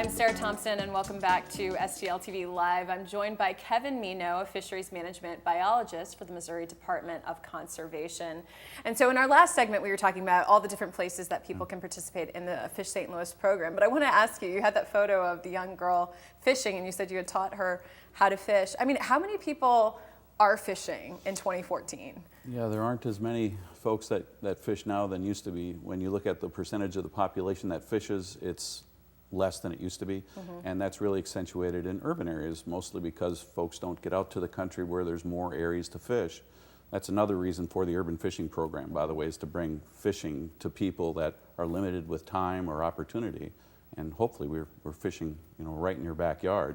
I'm Sarah Thompson, and welcome back to STL TV Live. I'm joined by Kevin Meneau, a Fisheries Management Biologist for the Missouri Department of Conservation. And so in our last segment, we were talking about all the different places that people can participate in the Fish St. Louis program. But I want to ask you, you had that photo of the young girl fishing, and you said you had taught her how to fish. I mean, how many people are fishing in 2014? Yeah, there aren't as many folks that fish now than used to be. When you look at the percentage of the population that fishes, it's less than it used to be. And that's really accentuated in urban areas, mostly because folks don't get out to the country where there's more areas to fish. That's another reason for the urban fishing program, by the way, is to bring fishing to people that are limited with time or opportunity. And hopefully we're fishing, right in your backyard.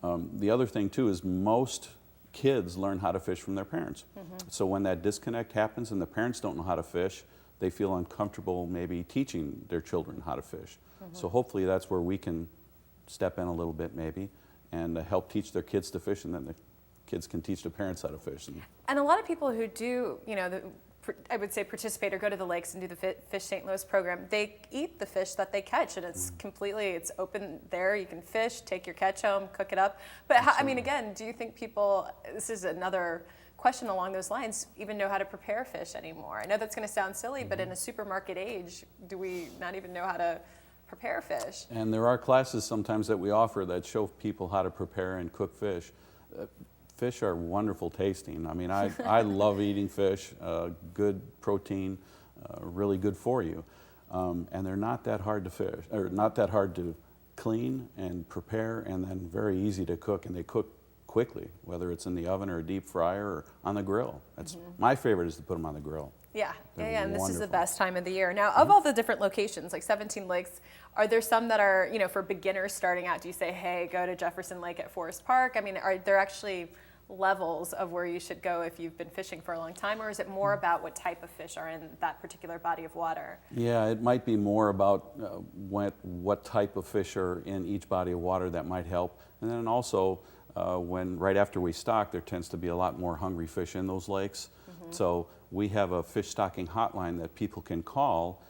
The other thing too is most kids learn how to fish from their parents. So when that disconnect happens and the parents don't know how to fish, they feel uncomfortable maybe teaching their children how to fish. So hopefully that's where we can step in a little bit maybe and help teach their kids to fish, and then the kids can teach their parents how to fish. And a lot of people who do, I would say participate or go to the lakes and do the Fish St. Louis program, they eat the fish that they catch, and it's it's open there. You can fish, take your catch home, cook it up. But how, I mean, again, do you think people, this is another question along those lines, even know how to prepare fish anymore? I know that's going to sound silly, but in a supermarket age, do we not even know how to prepare fish? And there are classes sometimes that we offer that show people how to prepare and cook fish. Fish are wonderful tasting. I mean, I love eating fish, good protein, really good for you. And they're not that hard to fish, or not that hard to clean and prepare, and then very easy to cook, and they cook quickly, whether it's in the oven or a deep fryer or on the grill. That's my favorite, is to put them on the grill. Yeah, and this is the best time of the year. Now, of all the different locations, like 17 lakes, are there some that are, for beginners starting out? Do you say, hey, go to Jefferson Lake at Forest Park? I mean, are there actually levels of where you should go if you've been fishing for a long time, or is it more about what type of fish are in that particular body of water? Yeah, it might be more about what type of fish are in each body of water that might help. And then also, right after we stock, there tends to be a lot more hungry fish in those lakes. So we have a fish stocking hotline that people can call.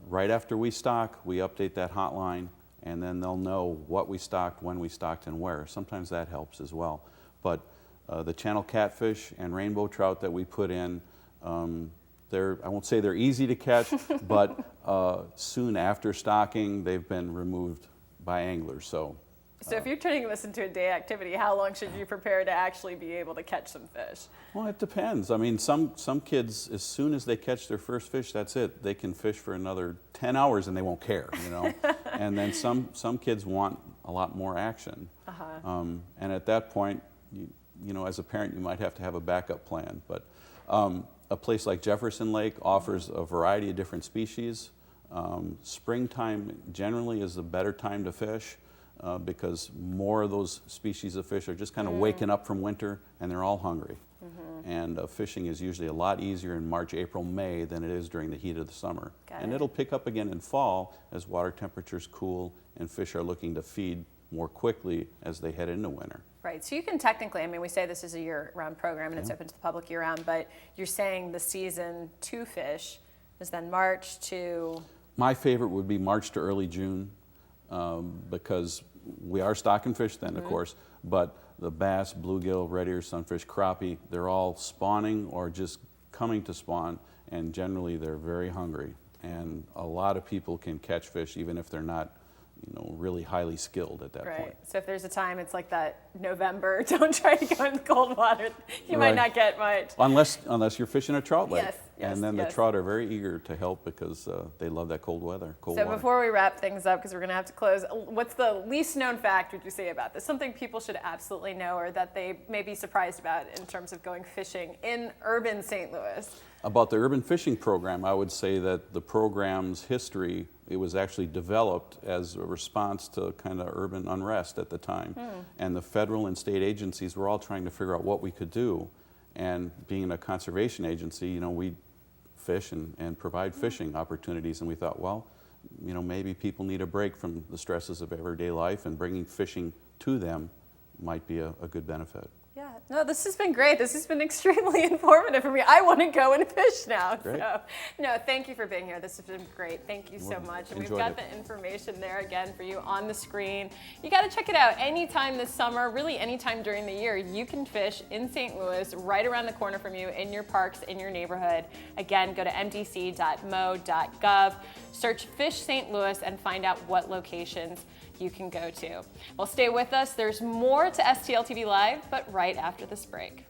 Right after we stock, we update that hotline, and then they'll know what we stocked, when we stocked, and where. Sometimes that helps as well. But the channel catfish and rainbow trout that we put in, I won't say they're easy to catch, but soon after stocking, they've been removed by anglers. So if you're turning this into a day activity, how long should you prepare to actually be able to catch some fish? Well, it depends. I mean, some kids, as soon as they catch their first fish, that's it. They can fish for another 10 hours and they won't care, And then some kids want a lot more action. And at that point, as a parent, you might have to have a backup plan. But a place like Jefferson Lake offers a variety of different species. Springtime generally is a better time to fish. Because more of those species of fish are just kind of waking up from winter, and they're all hungry. And fishing is usually a lot easier in March, April, May than it is during the heat of the summer. And it'll pick up again in fall as water temperatures cool and fish are looking to feed more quickly as they head into winter. Right, so you can technically, I mean, we say this is a year-round program and it's open to the public year-round, but you're saying the season to fish is then March to? My favorite would be March to early June. Because we are stocking fish then, of course, but the bass, bluegill, red ear, sunfish, crappie, they're all spawning or just coming to spawn, and generally they're very hungry. And a lot of people can catch fish even if they're not really highly skilled at that point. So if there's a time, it's like that November, don't try to go in cold water. You might not get much. Unless you're fishing a trout lake. Yes, and then the trout are very eager to help because they love that cold water. Before we wrap things up, because we're going to have to close, what's the least known fact would you say about this? Something people should absolutely know or that they may be surprised about in terms of going fishing in urban St. Louis? About the urban fishing program, I would say that the program's history, it was actually developed as a response to kind of urban unrest at the time. And the federal and state agencies were all trying to figure out what we could do. And being a conservation agency, we fish and provide fishing opportunities. And we thought, well, maybe people need a break from the stresses of everyday life, and bringing fishing to them might be a good benefit. Yeah, No, this has been great. This has been extremely informative for me. I want to go and fish now. Great. So, no, thank you for being here. This has been great. Thank you so much. And we've Enjoyed got it. the information there again for you on the screen. You got to check it out anytime this summer, really anytime during the year. You can fish in St. Louis, right around the corner from you, in your parks, in your neighborhood. Again, go to MDC.mo.gov, search Fish St. Louis, and find out what locations you can go to. Well, stay with us. There's more to STL TV Live, but right after this break.